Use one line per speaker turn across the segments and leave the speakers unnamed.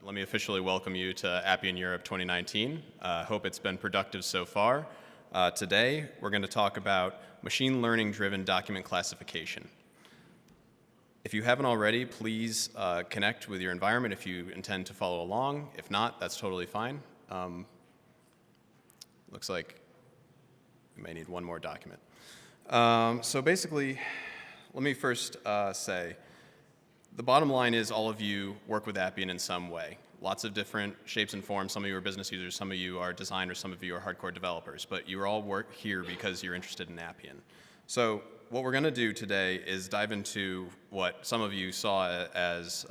let me officially welcome you to Appian Europe 2019. Hope it's been productive so far. Today, we're going to talk about machine learning-driven document classification. If you haven't already, please connect with your environment if you intend to follow along. If not, that's totally fine. Looks like we may need one more document. So basically, let me first say, the bottom line is all of you work with Appian in some way. Lots of different shapes and forms. Some of you are business users, some of you are designers, some of you are hardcore developers, but you all work here because you're interested in Appian. So what we're going to do today is dive into what some of you saw as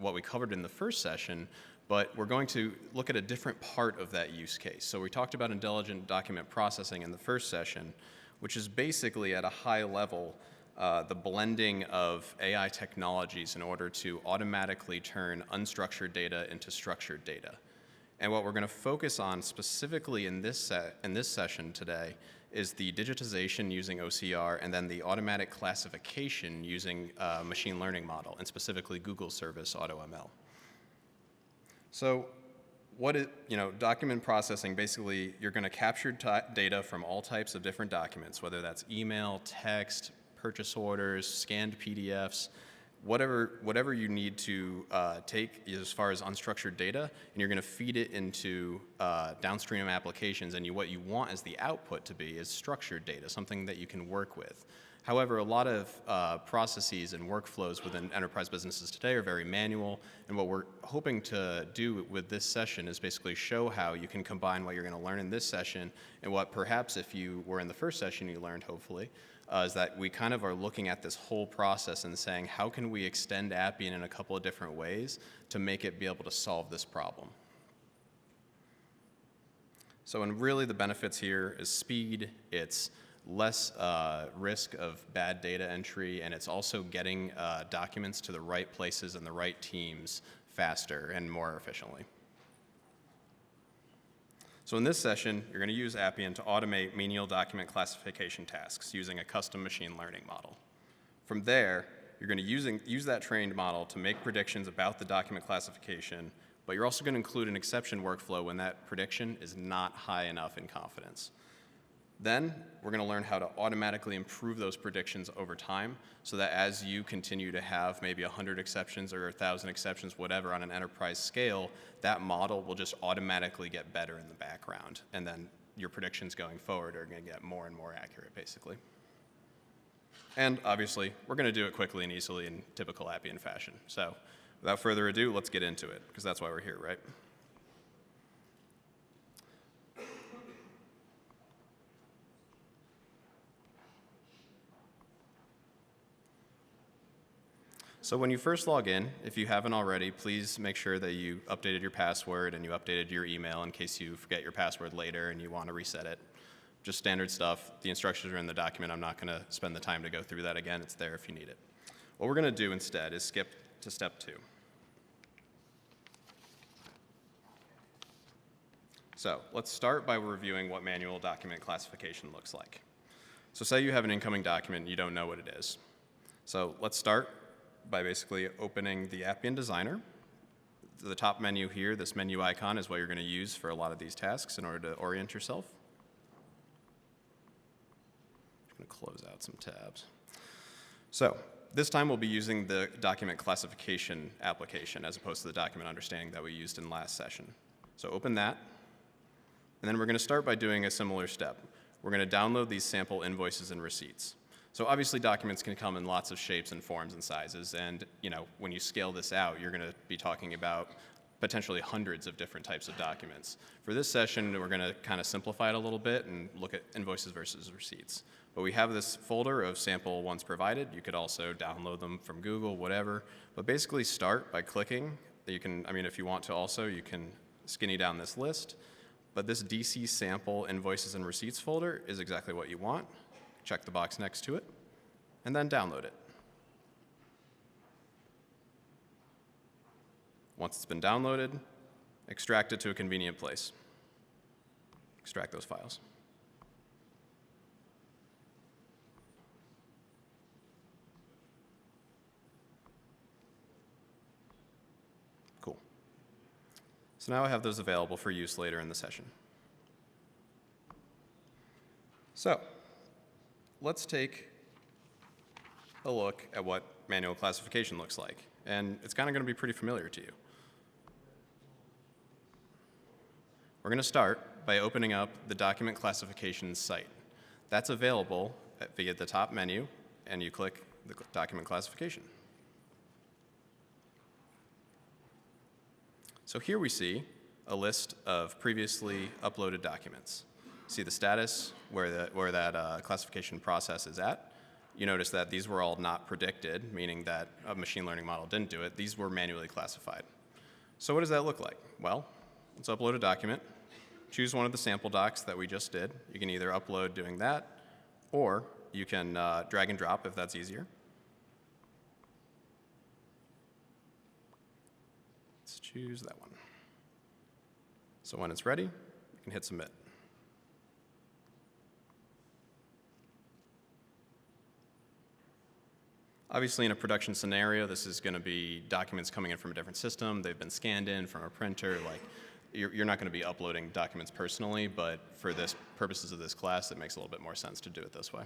what we covered in the first session, but we're going to look at a different part of that use case. So we talked about intelligent document processing in the first session, which is basically at a high level the blending of AI technologies in order to automatically turn unstructured data into structured data. And what we're going to focus on specifically in this session today is the digitization using OCR and then the automatic classification using a machine learning model, and specifically Google service AutoML. So document processing, basically you're going to capture data from all types of different documents, whether that's email, text, purchase orders, scanned PDFs, whatever you need to take as far as unstructured data, and you're going to feed it into downstream applications, and what you want as the output to be is structured data, something that you can work with. However, a lot of processes and workflows within enterprise businesses today are very manual, and what we're hoping to do with this session is basically show how you can combine what you're going to learn in this session and what perhaps if you were in the first session you learned, hopefully, is that we kind of are looking at this whole process and saying, how can we extend Appian in a couple of different ways to make it be able to solve this problem? So, and really the benefits here is speed, it's less risk of bad data entry, and it's also getting documents to the right places and the right teams faster and more efficiently. So in this session, you're going to use Appian to automate menial document classification tasks using a custom machine learning model. From there, you're going to use that trained model to make predictions about the document classification, but you're also going to include an exception workflow when that prediction is not high enough in confidence. Then, we're going to learn how to automatically improve those predictions over time so that as you continue to have maybe 100 exceptions or 1,000 exceptions, whatever, on an enterprise scale, that model will just automatically get better in the background. And then your predictions going forward are going to get more and more accurate, basically. And obviously, we're going to do it quickly and easily in typical Appian fashion. So without further ado, let's get into it, because that's why we're here, right? So when you first log in, if you haven't already, please make sure that you updated your password and you updated your email in case you forget your password later and you want to reset it. Just standard stuff. The instructions are in the document. I'm not going to spend the time to go through that again. It's there if you need it. What we're going to do instead is skip to step 2. So let's start by reviewing what manual document classification looks like. So say you have an incoming document and you don't know what it is. So let's start by basically opening the Appian Designer. The top menu here, this menu icon, is what you're going to use for a lot of these tasks in order to orient yourself. I'm going to close out some tabs. So this time we'll be using the document classification application as opposed to the document understanding that we used in last session. So open that, and then we're going to start by doing a similar step. We're going to download these sample invoices and receipts. So obviously documents can come in lots of shapes and forms and sizes, and when you scale this out, you're going to be talking about potentially hundreds of different types of documents. For this session, we're going to kind of simplify it a little bit and look at invoices versus receipts. But we have this folder of sample ones provided. You could also download them from Google, whatever. But basically start by clicking. You can, if you want to also, you can skinny down this list. But this DC sample invoices and receipts folder is exactly what you want. Check the box next to it, and then download it. Once it's been downloaded, extract it to a convenient place. Extract those files. Cool. So now I have those available for use later in the session. So let's take a look at what manual classification looks like. And it's kind of going to be pretty familiar to you. We're going to start by opening up the document classification site. That's available via the top menu, and you click the document classification. So here we see a list of previously uploaded documents. See the status, where that classification process is at. You notice that these were all not predicted, meaning that a machine learning model didn't do it. These were manually classified. So what does that look like? Well, let's upload a document. Choose one of the sample docs that we just did. You can either upload doing that, or you can drag and drop if that's easier. Let's choose that one. So when it's ready, you can hit submit. Obviously, in a production scenario, this is going to be documents coming in from a different system. They've been scanned in from a printer. Like, you're not going to be uploading documents personally, but for this purposes of this class, it makes a little bit more sense to do it this way.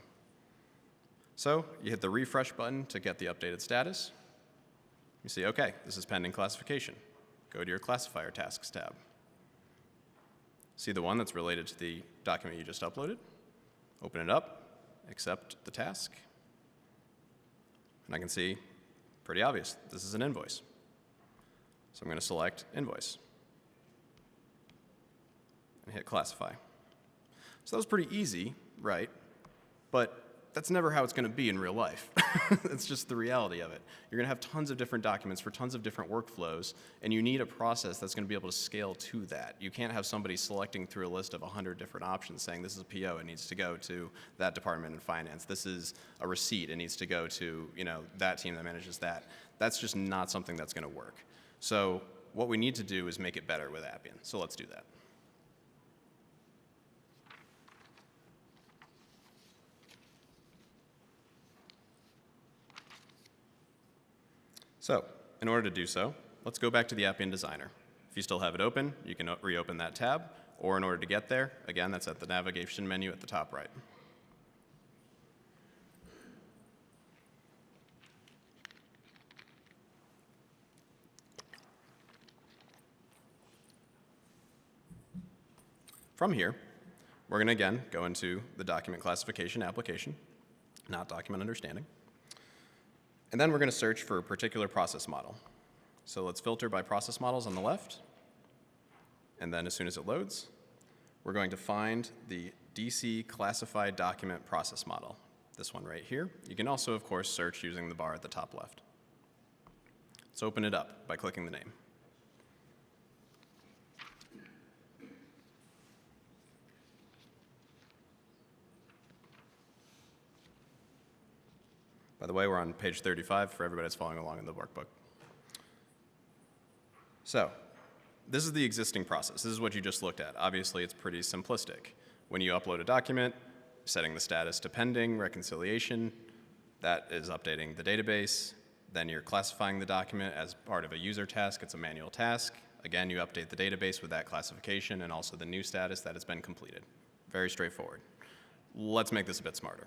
So you hit the refresh button to get the updated status. You see, OK, this is pending classification. Go to your classifier tasks tab. See the one that's related to the document you just uploaded. Open it up, accept the task. And I can see, pretty obvious, this is an invoice. So I'm going to select invoice and hit classify. So that was pretty easy, right? But that's never how it's going to be in real life. That's just the reality of it. You're going to have tons of different documents for tons of different workflows, and you need a process that's going to be able to scale to that. You can't have somebody selecting through a list of 100 different options saying this is a PO, it needs to go to that department in finance. This is a receipt, it needs to go to that team that manages that. That's just not something that's going to work. So what we need to do is make it better with Appian. So let's do that. So in order to do so, let's go back to the Appian Designer. If you still have it open, you can reopen that tab. Or in order to get there, again, that's at the navigation menu at the top right. From here, we're going to, again, go into the document classification application, not document understanding. And then we're going to search for a particular process model. So let's filter by process models on the left. And then as soon as it loads, we're going to find the DC classified document process model, this one right here. You can also, of course, search using the bar at the top left. Let's open it up by clicking the name. By the way, we're on page 35 for everybody that's following along in the workbook. So this is the existing process. This is what you just looked at. Obviously, it's pretty simplistic. When you upload a document, setting the status to pending, reconciliation, that is updating the database. Then you're classifying the document as part of a user task. It's a manual task. Again, you update the database with that classification and also the new status that it's been completed. Very straightforward. Let's make this a bit smarter.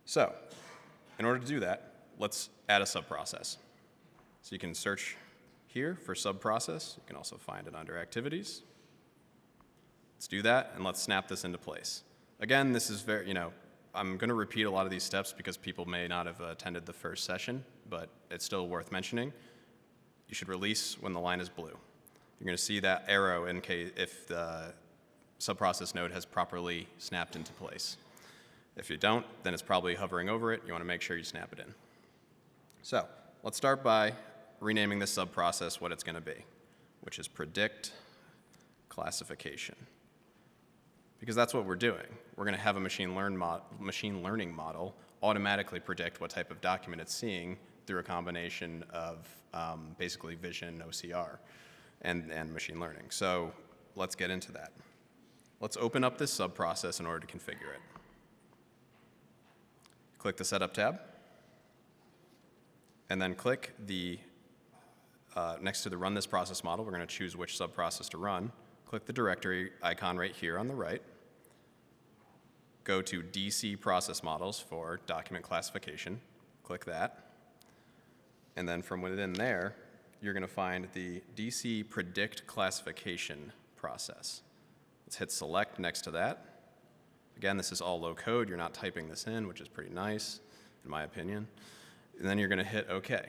So in order to do that, let's add a subprocess. So you can search here for subprocess. You can also find it under activities. Let's do that, and let's snap this into place. Again, this is very, I'm going to repeat a lot of these steps because people may not have attended the first session, but it's still worth mentioning. You should release when the line is blue. You're going to see that arrow in case if the subprocess node has properly snapped into place. If you don't, then it's probably hovering over it. You want to make sure you snap it in. So let's start by renaming this subprocess what it's going to be, which is predict classification. Because that's what we're doing. We're going to have a machine learning model automatically predict what type of document it's seeing through a combination of basically vision, OCR, and machine learning. So let's get into that. Let's open up this subprocess in order to configure it. Click the Setup tab, and then click the next to the run this process model, we're going to choose which subprocess to run. Click the directory icon right here on the right. Go to DC process models for document classification. Click that. And then from within there, you're going to find the DC predict classification process. Let's hit select next to that. Again, this is all low code. You're not typing this in, which is pretty nice, in my opinion. And then you're going to hit OK.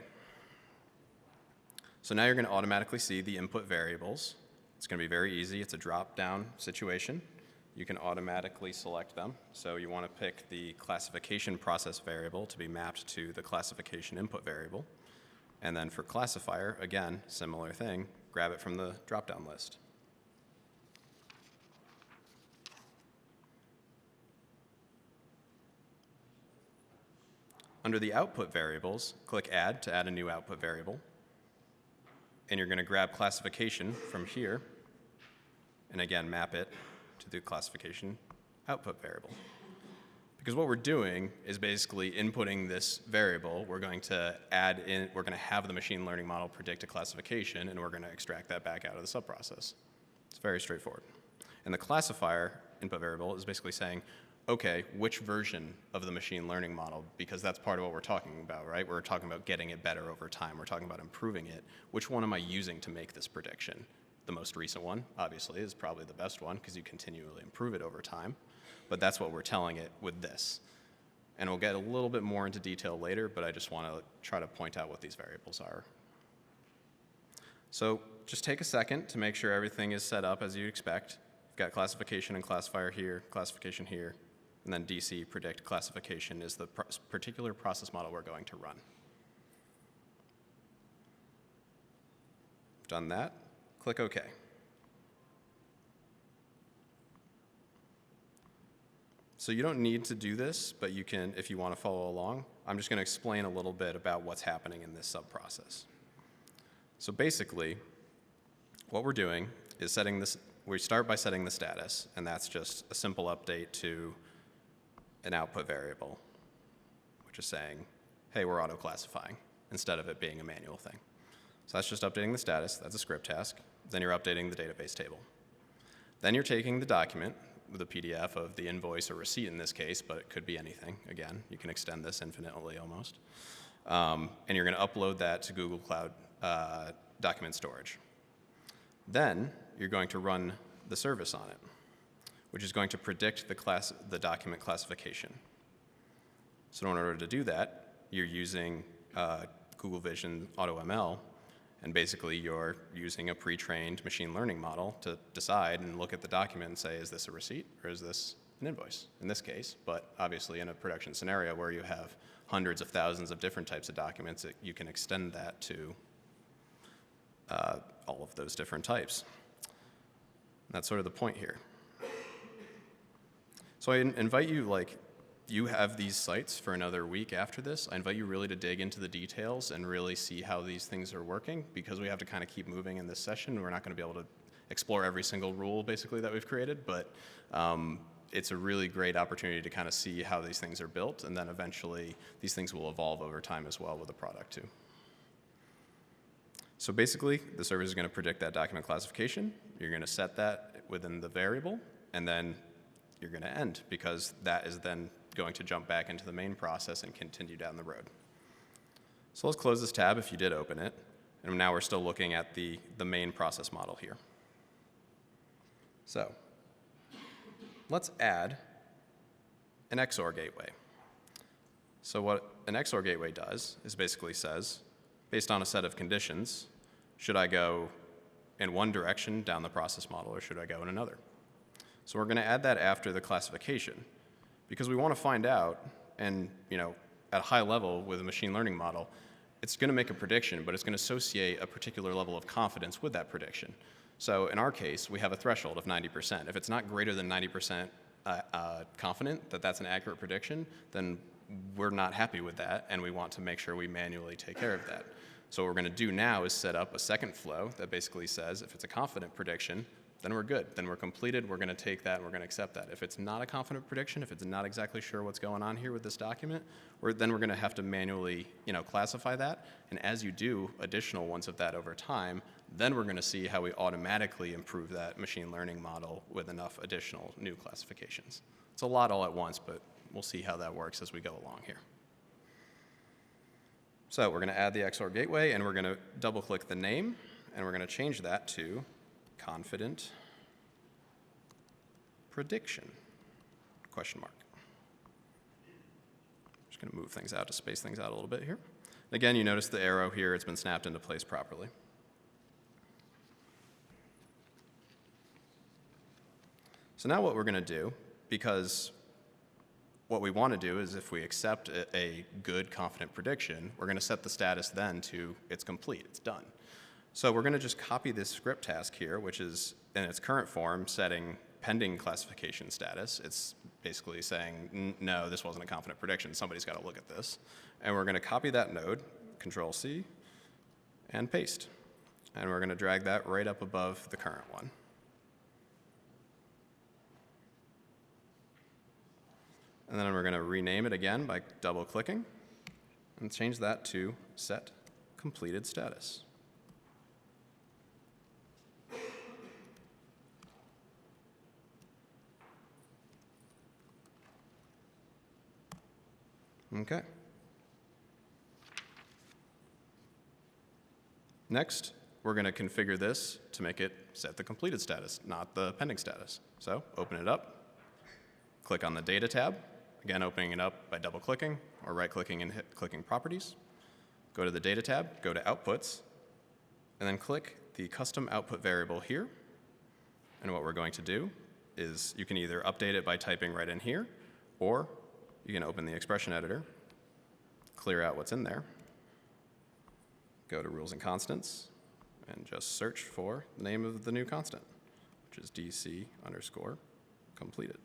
So now you're going to automatically see the input variables. It's going to be very easy. It's a drop-down situation. You can automatically select them. So you want to pick the classification process variable to be mapped to the classification input variable. And then for classifier, again, similar thing, grab it from the drop-down list. Under the output variables, click Add to add a new output variable. And you're going to grab classification from here, and again, map it to the classification output variable. Because what we're doing is basically inputting this variable. We're going to add in, we're going to have the machine learning model predict a classification, and we're going to extract that back out of the subprocess. It's very straightforward. And the classifier input variable is basically saying, okay, which version of the machine learning model, because that's part of what we're talking about, right? We're talking about getting it better over time. We're talking about improving it. Which one am I using to make this prediction? The most recent one, obviously, is probably the best one because you continually improve it over time. But that's what we're telling it with this. And we'll get a little bit more into detail later, but I just want to try to point out what these variables are. So just take a second to make sure everything is set up as you'd expect. You've got classification and classifier here, classification here. And then DC predict classification is the particular process model we're going to run. Done that, click OK. So you don't need to do this, but you can if you want to follow along. I'm just going to explain a little bit about what's happening in this subprocess. So basically, what we're doing is setting this. We start by setting the status, and that's just a simple update to an output variable, which is saying, hey, we're auto-classifying, instead of it being a manual thing. So that's just updating the status. That's a script task. Then you're updating the database table. Then you're taking the document with a PDF of the invoice or receipt in this case, but it could be anything. Again, you can extend this infinitely almost. And you're going to upload that to Google Cloud document storage. Then you're going to run the service on it, which is going to predict the document classification. So in order to do that, you're using Google Vision AutoML, and basically you're using a pre-trained machine learning model to decide and look at the document and say, is this a receipt or is this an invoice in this case? But obviously in a production scenario where you have hundreds of thousands of different types of documents, you can extend that to all of those different types. That's sort of the point here. So I invite you, you have these sites for another week after this. I invite you really to dig into the details and really see how these things are working, because we have to kind of keep moving in this session. We're not going to be able to explore every single rule, basically, that we've created, but it's a really great opportunity to kind of see how these things are built, and then eventually these things will evolve over time as well with the product, too. So basically, the service is going to predict that document classification. You're going to set that within the variable, and then you're going to end, because that is then going to jump back into the main process and continue down the road. So let's close this tab if you did open it. And now we're still looking at the main process model here. So let's add an XOR gateway. So what an XOR gateway does is basically says, based on a set of conditions, should I go in one direction down the process model or should I go in another? So we're going to add that after the classification, because we want to find out, and at a high level with a machine learning model, it's going to make a prediction, but it's going to associate a particular level of confidence with that prediction. So in our case, we have a threshold of 90%. If it's not greater than 90% confident that that's an accurate prediction, then we're not happy with that, and we want to make sure we manually take care of that. So what we're going to do now is set up a second flow that basically says if it's a confident prediction, then we're good. Then we're completed. We're going to take that and we're going to accept that. If it's not a confident prediction, if it's not exactly sure what's going on here with this document, then we're going to have to manually classify that. And as you do additional ones of that over time, then we're going to see how we automatically improve that machine learning model with enough additional new classifications. It's a lot all at once, but we'll see how that works as we go along here. So we're going to add the XOR gateway, and we're going to double-click the name, and we're going to change that to confident prediction, question mark. Just going to move things out to space things out a little bit here. Again, you notice the arrow here, it's been snapped into place properly. So now what we're going to do, because what we want to do is if we accept a good confident prediction, we're going to set the status then to it's complete, it's done. So we're going to just copy this script task here, which is in its current form setting pending classification status. It's basically saying, no, this wasn't a confident prediction. Somebody's got to look at this. And we're going to copy that node, Control-C, and paste. And we're going to drag that right up above the current one. And then we're going to rename it again by double-clicking and change that to set completed status. Okay. Next, we're going to configure this to make it set the completed status, not the pending status. So open it up, click on the Data tab, again opening it up by double-clicking or right-clicking and clicking Properties. Go to the Data tab, go to Outputs, and then click the Custom Output variable here. And what we're going to do is you can either update it by typing right in here, or you can open the expression editor, clear out what's in there, go to Rules and Constants, and just search for the name of the new constant, which is DC_completed.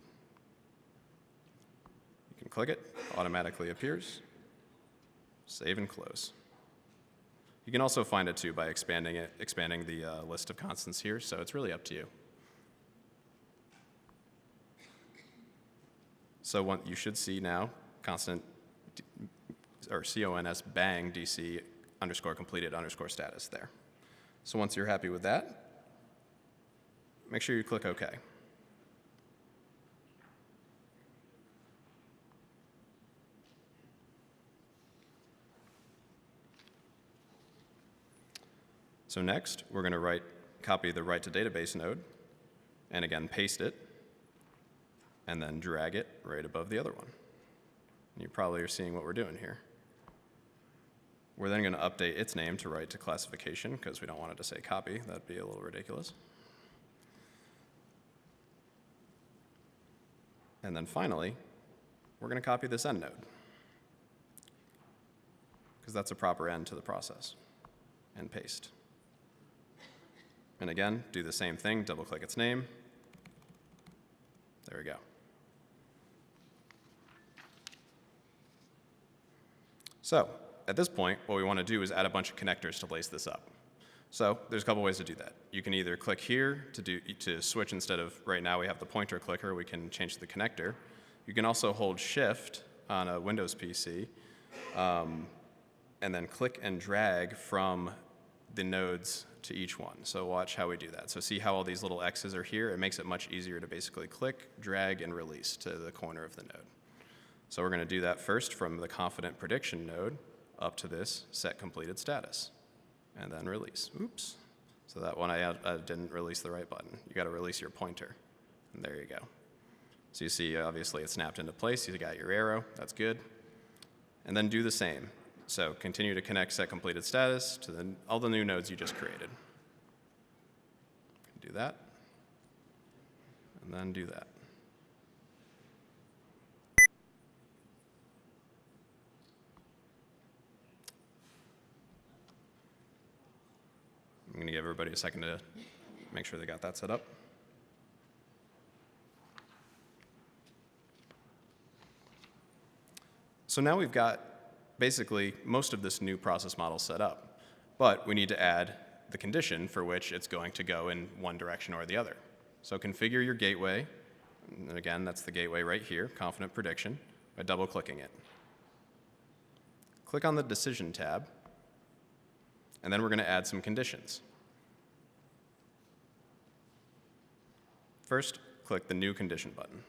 You can click it, automatically appears, save and close. You can also find it too by expanding the list of constants here, so it's really up to you. So you should see now constant or CONS bang DC_completed_ status there. So once you're happy with that, make sure you click OK. So next, we're going to copy the write to database node, and again paste it, and then drag it right above the other one. And you probably are seeing what we're doing here. We're then going to update its name to write to classification because we don't want it to say copy. That'd be a little ridiculous. And then finally, we're going to copy this end node because that's a proper end to the process, and paste. And again, do the same thing, double-click its name. There we go. So at this point, what we want to do is add a bunch of connectors to lace this up. So there's a couple ways to do that. You can either click here to switch instead of right now we have the pointer clicker, we can change the connector. You can also hold Shift on a Windows PC and then click and drag from the nodes to each one. So watch how we do that. So see how all these little X's are here? It makes it much easier to basically click, drag, and release to the corner of the node. So we're going to do that first from the confident prediction node up to this set completed status, and then release. Oops. So that one I didn't release the right button. You got to release your pointer, and there you go. So you see, obviously, it's snapped into place. You got your arrow. That's good. And then do the same. So continue to connect set completed status to all the new nodes you just created. Do that, and then do that. I'm going to give everybody a second to make sure they got that set up. So now we've got basically most of this new process model set up, but we need to add the condition for which it's going to go in one direction or the other. So configure your gateway, and again, that's the gateway right here, confident prediction, by double-clicking it. Click on the Decision tab, and then we're going to add some conditions. First, click the New Condition button.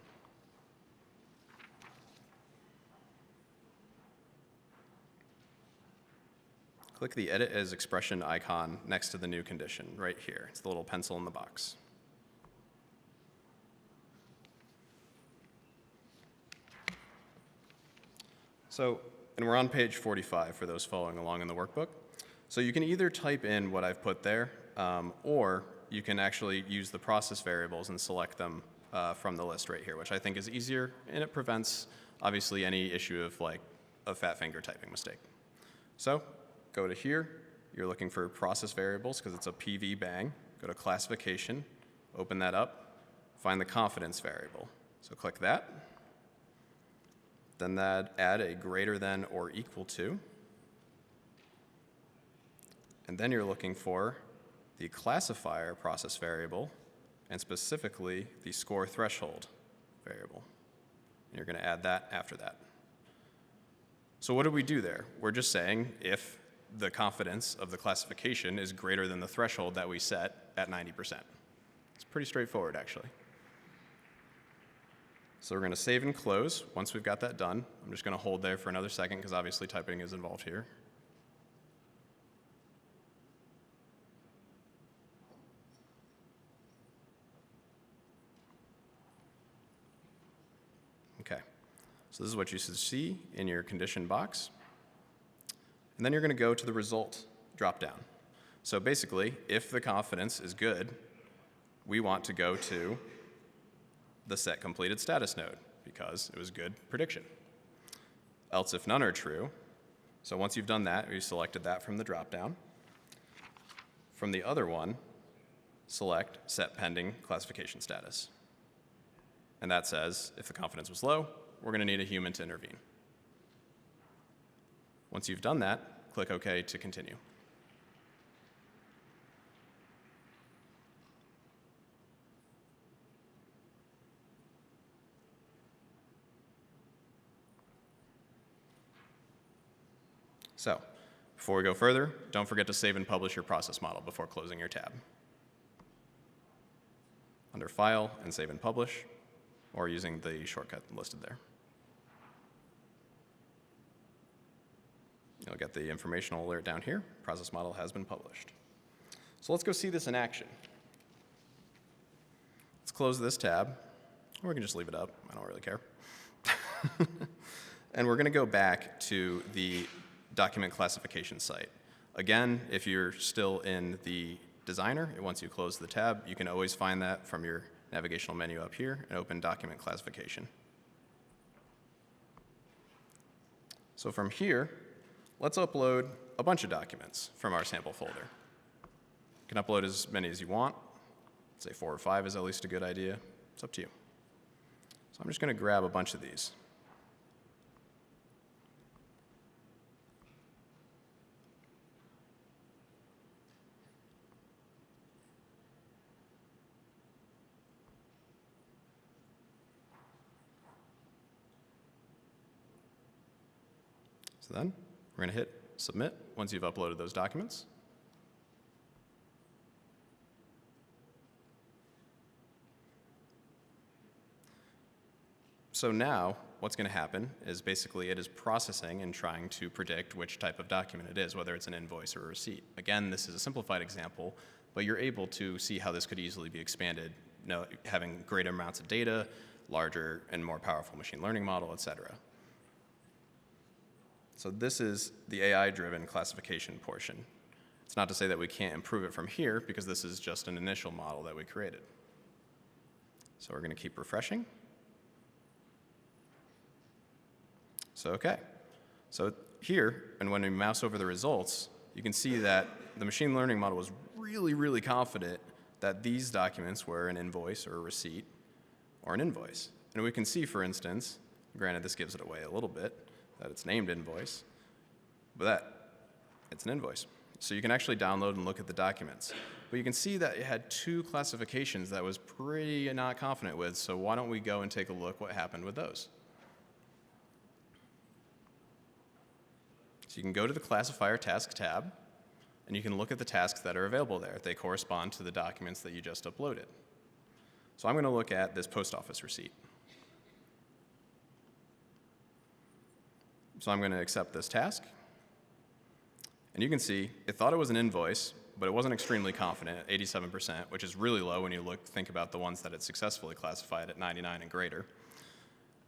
Click the Edit as Expression icon next to the new condition right here. It's the little pencil in the box. And we're on page 45 for those following along in the workbook. So you can either type in what I've put there, or you can actually use the process variables and select them from the list right here, which I think is easier, and it prevents, obviously, any issue of like a fat finger typing mistake. So go to here. You're looking for process variables because it's a PV bang. Go to classification, open that up, find the confidence variable. So click that. Then add a greater than or equal to. And then you're looking for the classifier process variable, and specifically the score threshold variable. And you're going to add that after that. So what do we do there? We're just saying if the confidence of the classification is greater than the threshold that we set at 90%. It's pretty straightforward, actually. So we're going to save and close. Once we've got that done, I'm just going to hold there for another second because obviously typing is involved here. Okay, so this is what you should see in your condition box. And then you're going to go to the result dropdown. So basically, if the confidence is good, we want to go to the set completed status node because it was good prediction. Else if none are true, so once you've done that, you selected that from the dropdown. From the other one, select set pending classification status. And that says if the confidence was low, we're going to need a human to intervene. Once you've done that, click OK to continue. So, before we go further, don't forget to save and publish your process model before closing your tab. Under File and Save and Publish, or using the shortcut listed there. You'll get the informational alert down here. Process model has been published. So let's go see this in action. Let's close this tab, or we can just leave it up. I don't really care. And we're going to go back to the document classification site. Again, if you're still in the designer, once you close the tab, you can always find that from your navigational menu up here and open document classification. So from here, let's upload a bunch of documents from our sample folder. You can upload as many as you want. Say 4 or 5 is at least a good idea. It's up to you. So I'm just going to grab a bunch of these. So then we're going to hit Submit once you've uploaded those documents. So now what's going to happen is basically it is processing and trying to predict which type of document it is, whether it's an invoice or a receipt. Again, this is a simplified example, but you're able to see how this could easily be expanded, having greater amounts of data, larger and more powerful machine learning model, et cetera. So this is the AI-driven classification portion. It's not to say that we can't improve it from here, because this is just an initial model that we created. So we're going to keep refreshing. So OK. So here, and when we mouse over the results, you can see that the machine learning model was really, really confident that these documents were an invoice or a receipt or an invoice. And we can see, for instance, granted this gives it away a little bit, that it's named invoice, but that it's an invoice. So you can actually download and look at the documents. But you can see that it had 2 classifications that I was pretty not confident with, so why don't we go and take a look what happened with those. So you can go to the Classifier Task tab, and you can look at the tasks that are available there. They correspond to the documents that you just uploaded. So I'm going to look at this post office receipt. So I'm going to accept this task. And you can see it thought it was an invoice, but it wasn't extremely confident at 87%, which is really low when you think about the ones that it successfully classified at 99 and greater.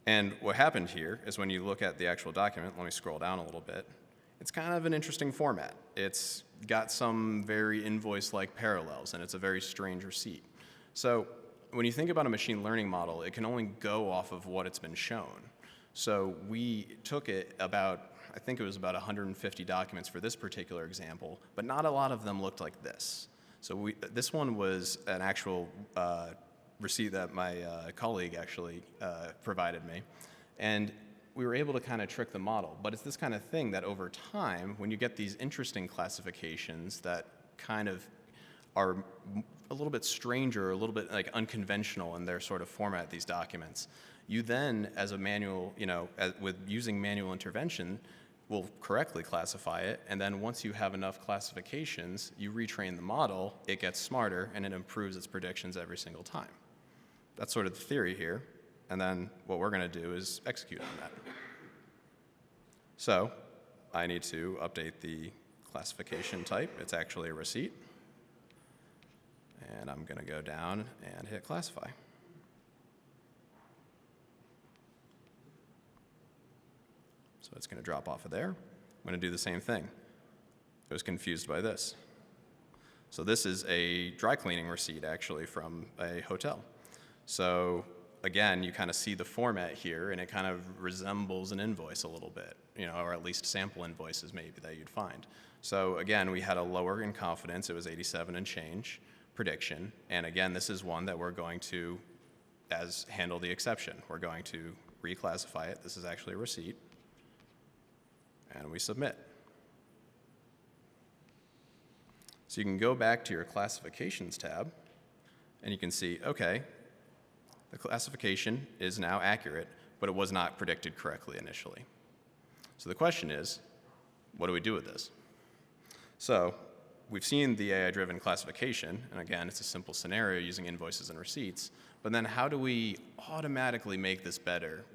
And what happened here is when you look at the actual document, let me scroll down a little bit, it's kind of an interesting format. It's got some very invoice-like parallels, and it's a very strange receipt. So when you think about a machine learning model, it can only go off of what it's been shown. So we took it about, I think it was about 150 documents for this particular example, but not a lot of them looked like this. So this one was an actual receipt that my colleague actually provided me. And we were able to kind of trick the model. But it's this kind of thing that over time, when you get these interesting classifications that kind of are a little bit stranger, a little bit like unconventional in their sort of format, these documents, you then, as a manual, with using manual intervention, will correctly classify it, and then once you have enough classifications, you retrain the model, it gets smarter, and it improves its predictions every single time. That's sort of the theory here, and then what we're going to do is execute on that. So I need to update the classification type. It's actually a receipt, and I'm going to go down and hit classify. So it's going to drop off of there. I'm going to do the same thing. I was confused by this. So this is a dry cleaning receipt, actually, from a hotel. So again, you kind of see the format here, and it kind of resembles an invoice a little bit, or at least sample invoices maybe that you'd find. So again, we had a lower in confidence. It was 87 and change prediction. And again, this is one that we're going to handle the exception. We're going to reclassify it. This is actually a receipt. And we submit. So you can go back to your classifications tab, and you can see, okay, the classification is now accurate, but it was not predicted correctly initially. So the question is, what do we do with this? So we've seen the AI-driven classification, and again, it's a simple scenario using invoices and receipts, but then how do we automatically make this better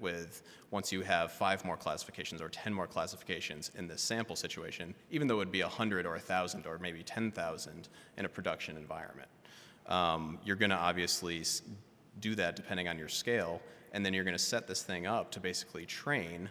once you have 5 more classifications or 10 more classifications in this sample situation, even though it would be 100 or 1,000 or maybe 10,000 in a production environment? You're going to obviously do that depending on your scale, and then you're going to set this thing up to basically train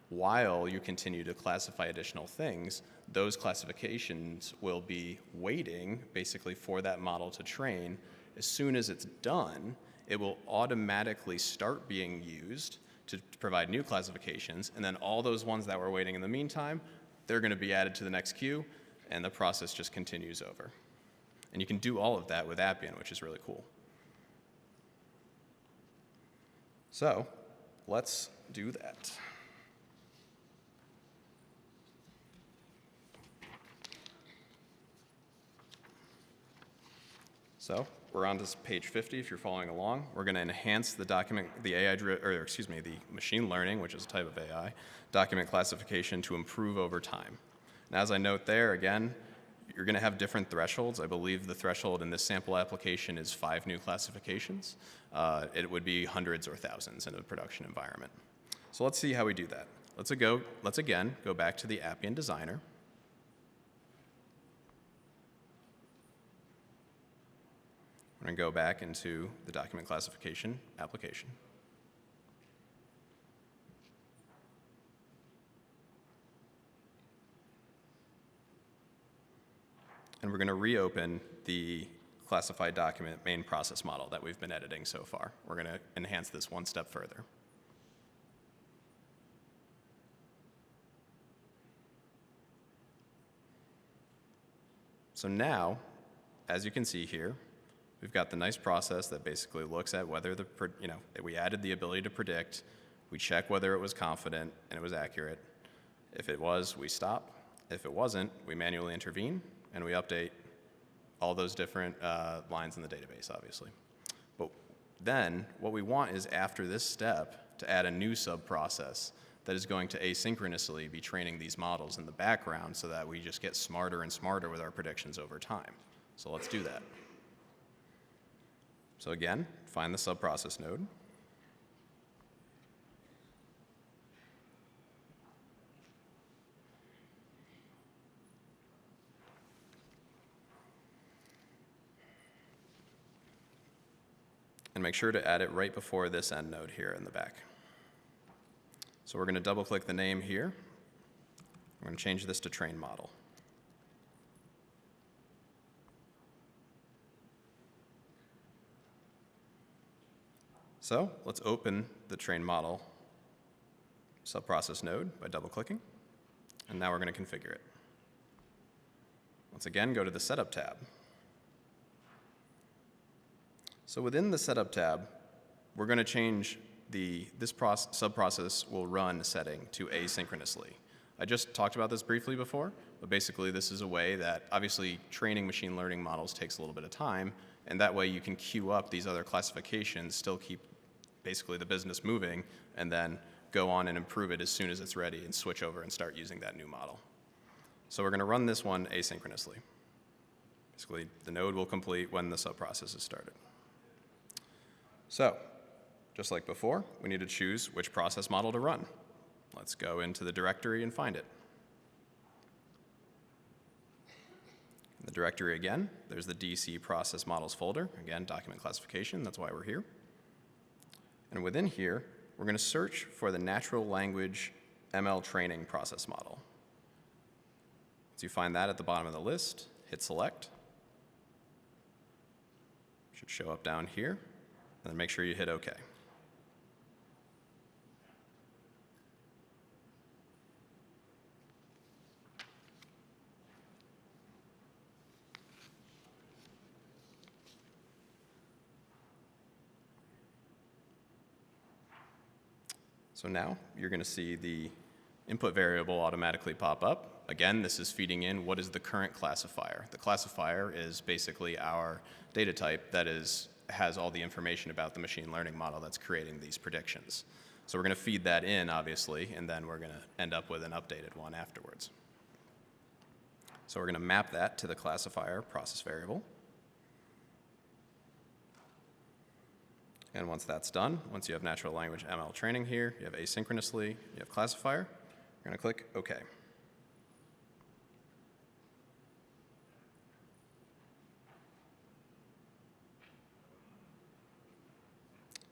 while you continue to classify additional things. Those classifications will be waiting basically for that model to train. As soon as it's done, it will automatically start being used to provide new classifications, and then all those ones that were waiting in the meantime, they're going to be added to the next queue, and the process just continues over. And you can do all of that with Appian, which is really cool. So let's do that. So we're on to page 50 if you're following along. We're going to enhance the document, the machine learning, which is a type of AI, document classification to improve over time. And as I note there, again, you're going to have different thresholds. I believe the threshold in this sample application is 5 new classifications. It would be hundreds or thousands in a production environment. So let's see how we do that. Let's again go back to the Appian Designer. We're going to go back into the document classification application. And we're going to reopen the classified document main process model that we've been editing so far. We're going to enhance this one step further. So now, as you can see here, we've got the nice process that basically looks at whether we added the ability to predict, we check whether it was confident and it was accurate. If it was, we stop, If it wasn't, we manually intervene, and we update all those different lines in the database, obviously. But then what we want is, after this step, to add a new sub-process that is going to asynchronously be training these models in the background so that we just get smarter and smarter with our predictions over time. So let's do that. So again, find the sub-process node. And make sure to add it right before this end node here in the back. So we're going to double click the name here. We're going to change this to train model. So let's open the train model subprocess node by double clicking. And now we're going to configure it. Once again, go to the setup tab. So within the setup tab, we're going to change this subprocess will run setting to asynchronously. I just talked about this briefly before, but basically this is a way that obviously training machine learning models takes a little bit of time, and that way you can queue up these other classifications, still keep basically the business moving, and then go on and improve it as soon as it's ready and switch over and start using that new model. So we're going to run this one asynchronously. Basically, the node will complete when the subprocess is started. So, just like before, we need to choose which process model to run. Let's go into the directory and find it. In the directory again, there's the DC process models folder. Again, document classification, that's why we're here. And within here, we're going to search for the natural language ML training process model. Once you find that at the bottom of the list, hit select. It should show up down here. And then make sure you hit OK. So now you're going to see the input variable automatically pop up. Again, this is feeding in what is the current classifier. The classifier is basically our data type that has all the information about the machine learning model that's creating these predictions. So we're going to feed that in, obviously, and then we're going to end up with an updated one afterwards. So we're going to map that to the classifier process variable. And once that's done, once you have natural language ML training here, you have asynchronously, you have classifier, you're going to click OK.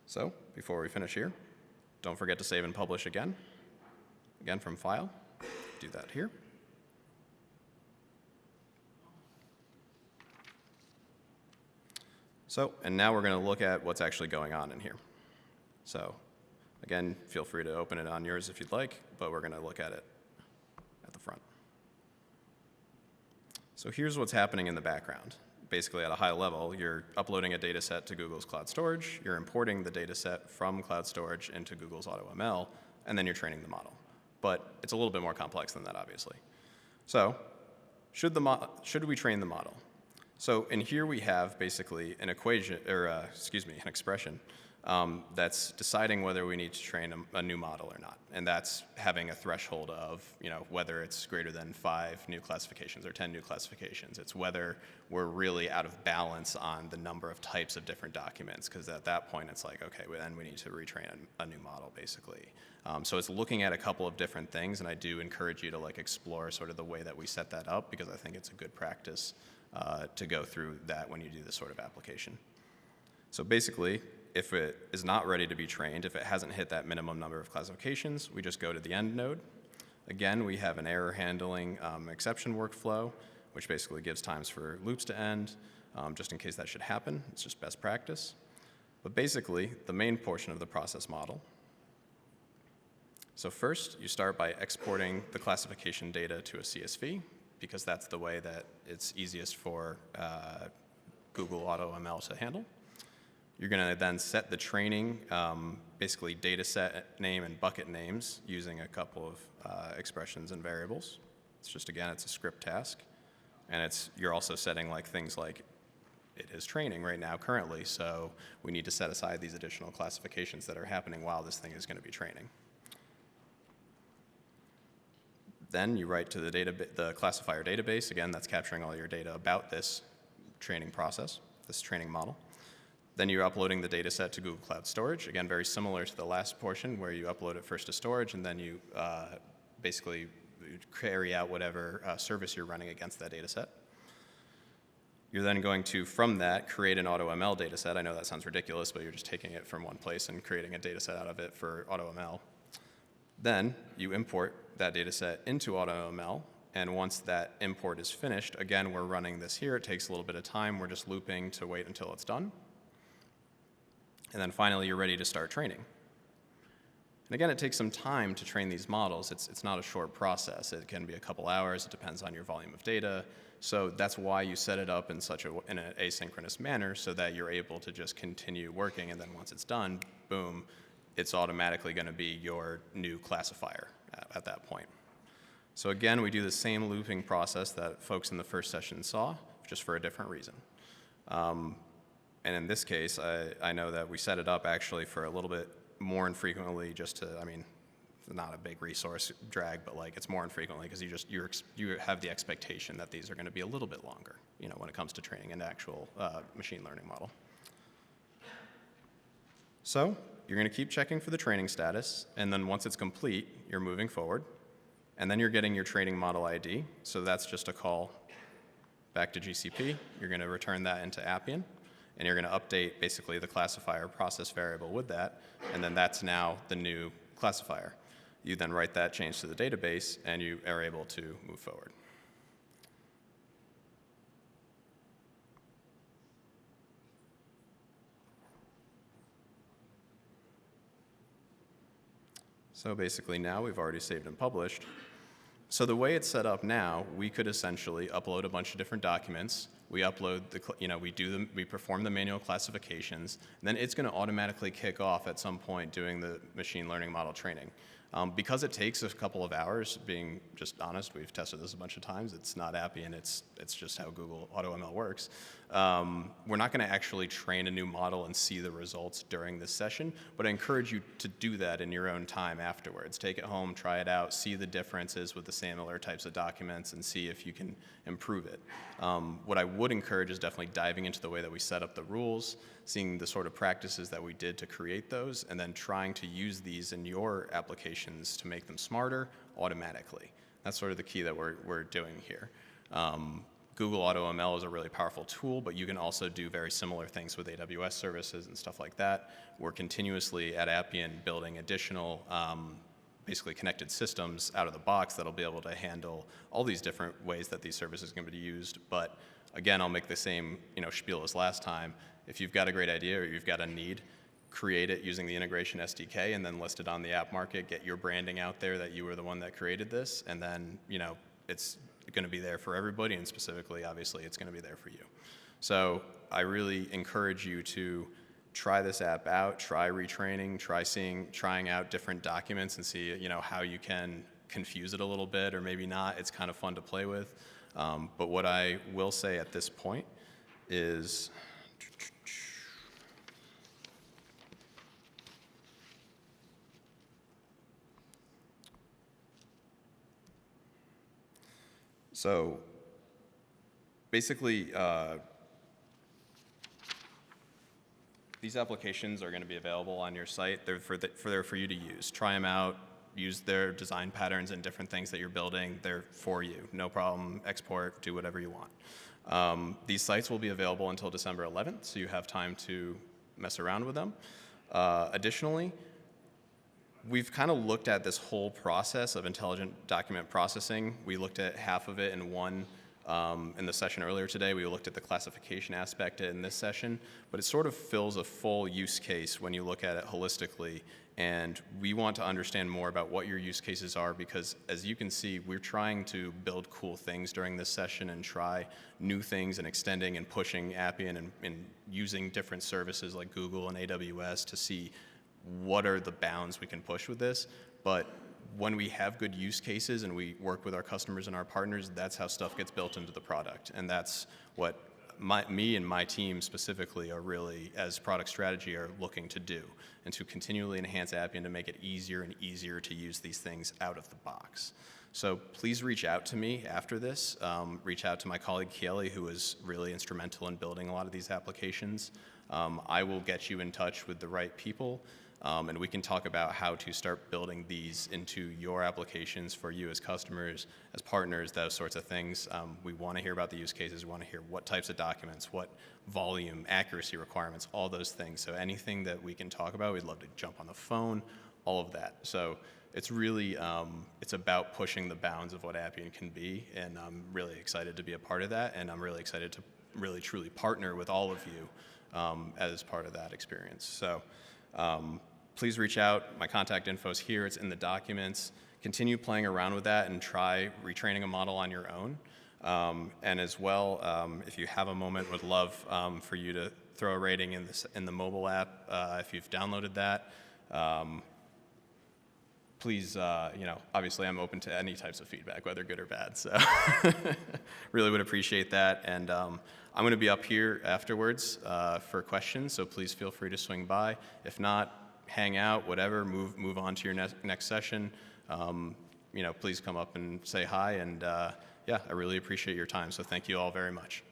So before we finish here, don't forget to save and publish again. Again, from File, do that here. So, and now we're going to look at what's actually going on in here. So, again, feel free to open it on yours if you'd like, but we're going to look at it at the front. So here's what's happening in the background. Basically, at a high level, you're uploading a data set to Google's Cloud Storage, you're importing the data set from Cloud Storage into Google's AutoML, and then you're training the model. But it's a little bit more complex than that, obviously. So, should we train the model? So in here we have basically an equation, or an expression that's deciding whether we need to train a new model or not. And that's having a threshold of, whether it's greater than 5 new classifications or 10 new classifications. It's whether we're really out of balance on the number of types of different documents, because at that point it's like, okay, well, then we need to retrain a new model, basically. So it's looking at a couple of different things, and I do encourage you to explore sort of the way that we set that up, because I think it's a good practice to go through that when you do this sort of application. So basically, if it is not ready to be trained, if it hasn't hit that minimum number of classifications, we just go to the end node. Again, we have an error handling exception workflow, which basically gives times for loops to end, just in case that should happen. It's just best practice. But basically, the main portion of the process model. So first, you start by exporting the classification data to a CSV, because that's the way that it's easiest for Google AutoML to handle. You're going to then set the training, basically data set name and bucket names using a couple of expressions and variables. It's just, again, it's a script task. And you're also setting things like it is training right now currently, so we need to set aside these additional classifications that are happening while this thing is going to be training. Then you write to the classifier database. Again, that's capturing all your data about this training process, this training model. Then you're uploading the data set to Google Cloud Storage. Again, very similar to the last portion where you upload it first to storage and then you basically carry out whatever service you're running against that data set. You're then going to, from that, create an AutoML data set. I know that sounds ridiculous, but you're just taking it from one place and creating a data set out of it for AutoML. Then you import that data set into AutoML, and once that import is finished, again, we're running this here. It takes a little bit of time. We're just looping to wait until it's done. And then finally, you're ready to start training. And again, it takes some time to train these models. It's not a short process. It can be a couple hours. It depends on your volume of data. So that's why you set it up in in an asynchronous manner so that you're able to just continue working, and then once it's done, boom, it's automatically going to be your new classifier at that point. So again, we do the same looping process that folks in the first session saw, just for a different reason. And in this case, I know that we set it up actually for a little bit more infrequently, just to, not a big resource drag, but it's more infrequently because you have the expectation that these are going to be a little bit longer, when it comes to training an actual machine learning model. So you're going to keep checking for the training status, and then once it's complete, you're moving forward, and then you're getting your training model ID. So that's just a call back to GCP. You're going to return that into Appian, and you're going to update basically the classifier process variable with that, and then that's now the new classifier. You then write that change to the database, and you are able to move forward. So basically now we've already saved and published. So the way it's set up now, we could essentially upload a bunch of different documents. We upload we perform the manual classifications, and then it's going to automatically kick off at some point doing the machine learning model training. Because it takes a couple of hours, being just honest, we've tested this a bunch of times. It's not Appian, it's just how Google AutoML works. We're not going to actually train a new model and see the results during this session, but I encourage you to do that in your own time afterwards. Take it home, try it out, see the differences with the similar types of documents, and see if you can improve it. What I would encourage is definitely diving into the way that we set up the rules, seeing the sort of practices that we did to create those, and then trying to use these in your applications to make them smarter automatically. That's sort of the key that we're doing here. Google AutoML is a really powerful tool, but you can also do very similar things with AWS services and stuff like that. We're continuously at Appian building additional basically connected systems out of the box that'll be able to handle all these different ways that these services can be used. But again, I'll make the same spiel as last time. If you've got a great idea or you've got a need, create it using the integration SDK and then list it on the app market, get your branding out there that you were the one that created this, and then it's going to be there for everybody, and specifically, obviously, it's going to be there for you. So I really encourage you to try this app out, try retraining, trying out different documents and see how you can confuse it a little bit or maybe not. It's kind of fun to play with. But what I will say at this point is so basically, these applications are going to be available on your site. They're for you to use. Try them out. Use their design patterns and different things that you're building. They're for you. No problem. Export. Do whatever you want. These sites will be available until December 11th, so you have time to mess around with them. Additionally, we've kind of looked at this whole process of intelligent document processing. We looked at half of it in the session earlier today. We looked at the classification aspect in this session, but it sort of fills a full use case when you look at it holistically. And we want to understand more about what your use cases are because, as you can see, we're trying to build cool things during this session and try new things and extending and pushing Appian and using different services like Google and AWS to see what are the bounds we can push with this. But when we have good use cases and we work with our customers and our partners, that's how stuff gets built into the product. And that's what me and my team specifically are really, as product strategy, are looking to do, and to continually enhance Appian to make it easier and easier to use these things out of the box. So please reach out to me after this. Reach out to my colleague Kelly, who was really instrumental in building a lot of these applications. I will get you in touch with the right people, and we can talk about how to start building these into your applications for you as customers, as partners, those sorts of things. We want to hear about the use cases. We want to hear what types of documents, what volume, accuracy requirements, all those things. So anything that we can talk about, we'd love to jump on the phone, all of that. So it's really, it's about pushing the bounds of what Appian can be, and I'm really excited to be a part of that, and I'm really excited to really truly partner with all of you as part of that experience. So please reach out. My contact info is here. It's in the documents. Continue playing around with that and try retraining a model on your own. And as well, if you have a moment, would love for you to throw a rating in the mobile app if you've downloaded that. Please, obviously I'm open to any types of feedback, whether good or bad. So really would appreciate that. And I'm going to be up here afterwards for questions, so please feel free to swing by. If not, hang out, whatever, move on to your next session. Please come up and say hi. And yeah, I really appreciate your time. So thank you all very much.